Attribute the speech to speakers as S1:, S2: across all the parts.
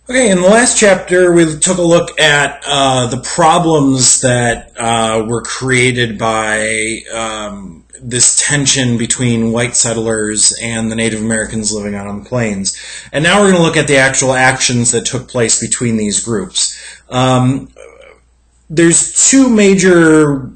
S1: Okay, in the last chapter, we took a look at the problems that were created by this tension between white settlers and the Native Americans living out on the plains. And now we're going to look at the actual actions that took place between these groups. There's two major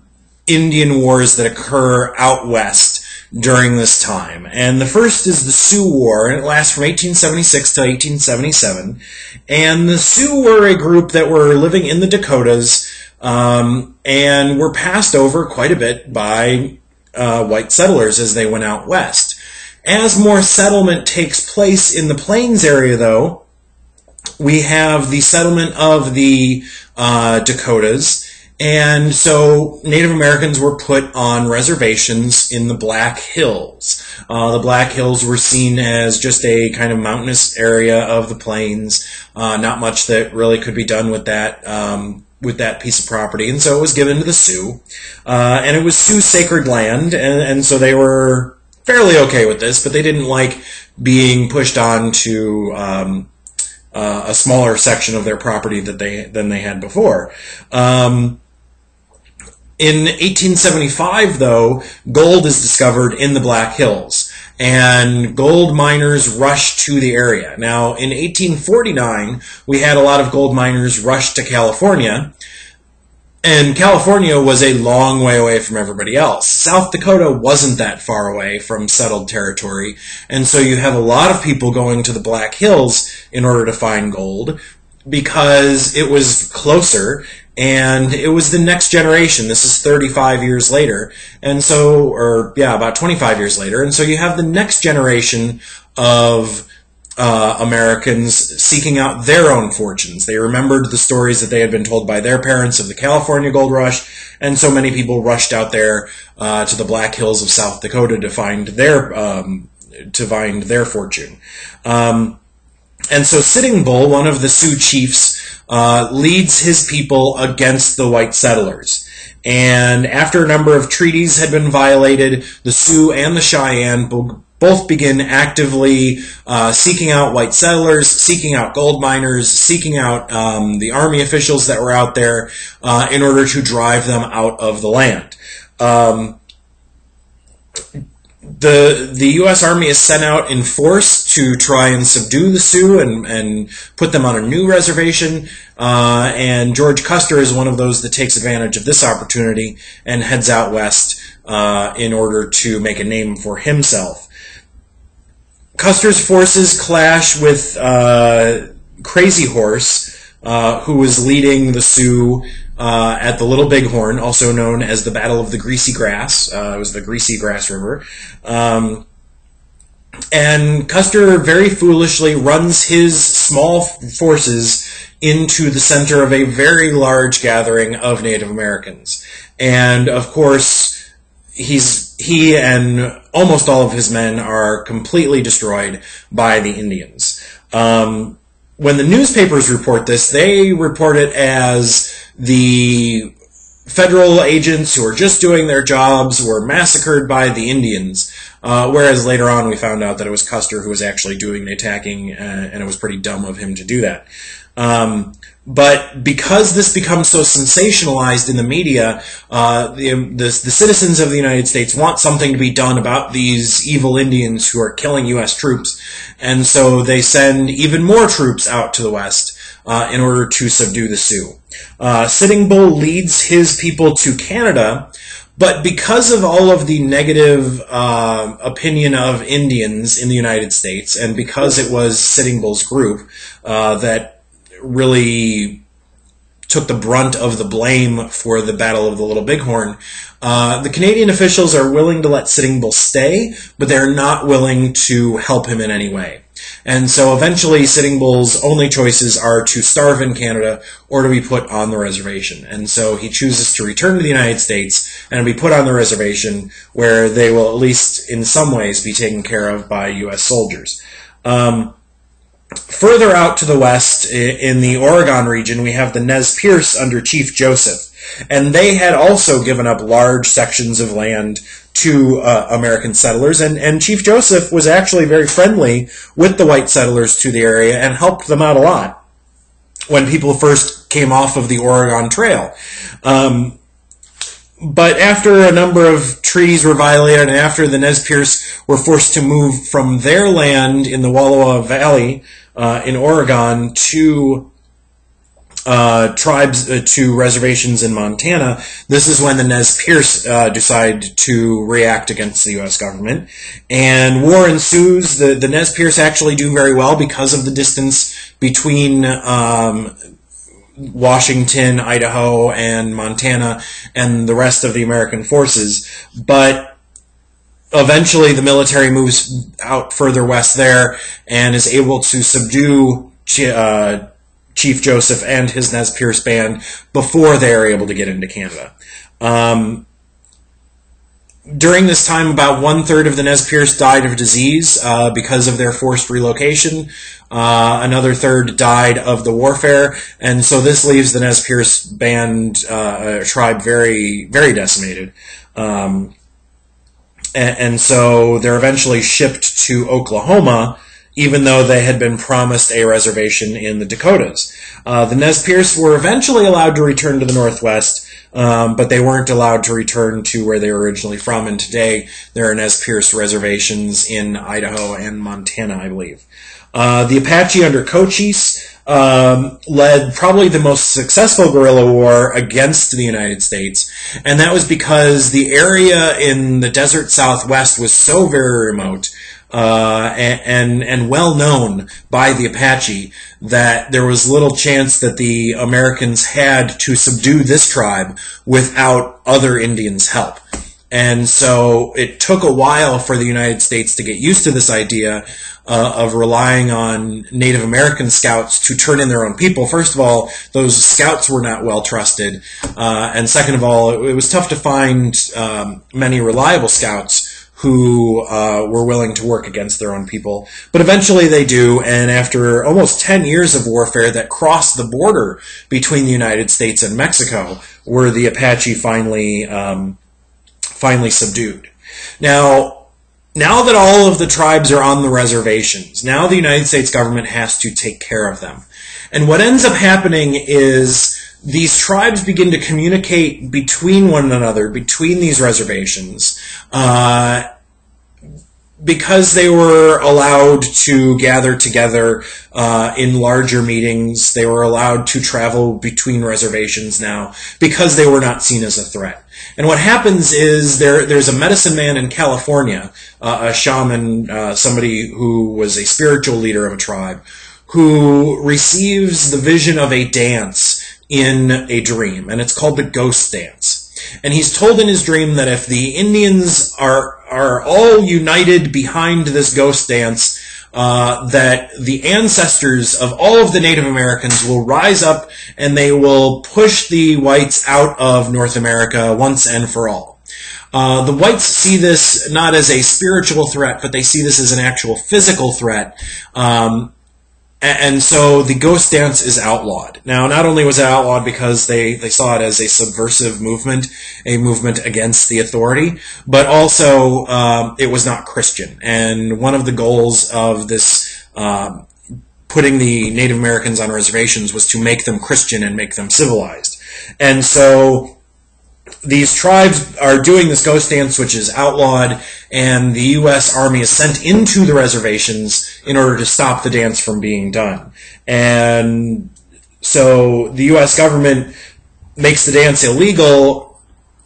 S1: Indian wars that occur out west during this time. And the first is the Sioux War, and it lasts from 1876 to 1877. And the Sioux were a group that were living in the Dakotas and were passed over quite a bit by white settlers as they went out west. As more settlement takes place in the plains area, though, we have the settlement of the Dakotas. And so Native Americans were put on reservations in the Black Hills. The Black Hills were seen as just a kind of mountainous area of the plains. Not much that really could be done with that piece of property. And so it was given to the Sioux. And it was Sioux sacred land, and so they were fairly okay with this, but they didn't like being pushed on to a smaller section of their property than they had before. In 1875, though, gold is discovered in the Black Hills, and gold miners rushed to the area. Now, in 1849, we had a lot of gold miners rush to California, and California was a long way away from everybody else. South Dakota wasn't that far away from settled territory, and so you have a lot of people going to the Black Hills in order to find gold, because it was closer, and it was the next generation. This is 35 years later, and so, about 25 years later, and so you have the next generation of Americans seeking out their own fortunes. They remembered the stories that they had been told by their parents of the California gold rush, and so many people rushed out there to the Black Hills of South Dakota to find their fortune. And so Sitting Bull, one of the Sioux chiefs, leads his people against the white settlers. And after a number of treaties had been violated, the Sioux and the Cheyenne both begin actively seeking out white settlers, seeking out gold miners, seeking out the army officials that were out there in order to drive them out of the land. The U.S. Army is sent out in force to try and subdue the Sioux and put them on a new reservation, and George Custer is one of those that takes advantage of this opportunity and heads out west in order to make a name for himself. Custer's forces clash with Crazy Horse, who was leading the Sioux at the Little Bighorn, also known as the Battle of the Greasy Grass. It was the Greasy Grass River. And Custer very foolishly runs his small forces into the center of a very large gathering of Native Americans. And, of course, he and almost all of his men are completely destroyed by the Indians. When the newspapers report this, they report it as the federal agents who are just doing their jobs were massacred by the Indians, whereas later on we found out that it was Custer who was actually doing the attacking, and it was pretty dumb of him to do that. But because this becomes so sensationalized in the media, the citizens of the United States want something to be done about these evil Indians who are killing U.S. troops, and so they send even more troops out to the west in order to subdue the Sioux. Sitting Bull leads his people to Canada, but because of all of the negative opinion of Indians in the United States, and because it was Sitting Bull's group that really took the brunt of the blame for the Battle of the Little Bighorn, the Canadian officials are willing to let Sitting Bull stay, but they're not willing to help him in any way. And so eventually Sitting Bull's only choices are to starve in Canada or to be put on the reservation. And so he chooses to return to the United States and be put on the reservation, where they will at least in some ways be taken care of by U.S. soldiers. Further out to the west, in the Oregon region, we have the Nez Perce under Chief Joseph. And they had also given up large sections of land to American settlers, and Chief Joseph was actually very friendly with the white settlers to the area and helped them out a lot. when people first came off of the Oregon Trail. But after a number of treaties were violated, and after the Nez Perce were forced to move from their land in the Wallowa Valley in Oregon to to reservations in Montana, this is when the Nez Perce decide to react against the U.S. government, and war ensues. The Nez Perce actually do very well because of the distance between Washington, Idaho, and Montana, and the rest of the American forces. But eventually the military moves out further west there and is able to subdue Chief Joseph and his Nez Perce band before they are able to get into Canada. During this time, about 1/3 of the Nez Perce died of disease because of their forced relocation. Another third died of the warfare, and so this leaves the Nez Perce band tribe very, very decimated. And so they're eventually shipped to Oklahoma, even though they had been promised a reservation in the Dakotas. The Nez Perce were eventually allowed to return to the Northwest, but they weren't allowed to return to where they were originally from, and today there are Nez Perce reservations in Idaho and Montana, I believe. The Apache under Cochise led probably the most successful guerrilla war against the United States, and that was because the area in the desert Southwest was so very remote and well known by the Apache that there was little chance that the Americans had to subdue this tribe without other Indians' help. And so it took a while for the United States to get used to this idea of relying on Native American scouts to turn in their own people. First of all, those scouts were not well trusted. And second of all, it was tough to find many reliable scouts who were willing to work against their own people. But eventually they do, and after almost 10 years of warfare that crossed the border between the United States and Mexico, were the Apache finally subdued. Now that all of the tribes are on the reservations, now the United States government has to take care of them. And what ends up happening is these tribes begin to communicate between one another, between these reservations, because they were allowed to gather together in larger meetings. They were allowed to travel between reservations now because they were not seen as a threat. And what happens is there's a medicine man in California, a shaman, somebody who was a spiritual leader of a tribe, who receives the vision of a dance in a dream, and it's called the ghost dance. And he's told in his dream that if the Indians are all united behind this ghost dance, that the ancestors of all of the Native Americans will rise up and they will push the whites out of North America once and for all. The whites see this not as a spiritual threat, but they see this as an actual physical threat. And so the ghost dance is outlawed. Now, not only was it outlawed because they saw it as a subversive movement, a movement against the authority, but also it was not Christian. And one of the goals of this putting the Native Americans on reservations was to make them Christian and make them civilized. And so these tribes are doing this ghost dance, which is outlawed, and the U.S. Army is sent into the reservations in order to stop the dance from being done. And so the U.S. government makes the dance illegal.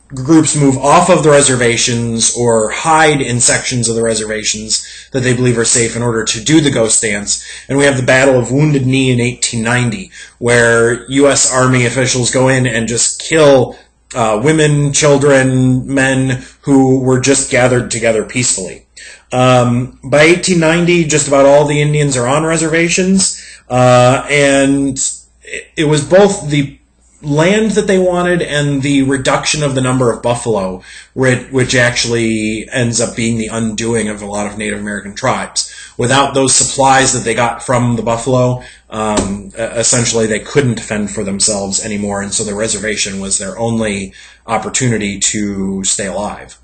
S1: Groups move off of the reservations or hide in sections of the reservations that they believe are safe in order to do the ghost dance. And we have the Battle of Wounded Knee in 1890, where U.S. Army officials go in and just kill women, children, men who were just gathered together peacefully. By 1890, just about all the Indians are on reservations, and it was both the land that they wanted and the reduction of the number of buffalo, which actually ends up being the undoing of a lot of Native American tribes. Without those supplies that they got from the buffalo, essentially they couldn't fend for themselves anymore, and so the reservation was their only opportunity to stay alive.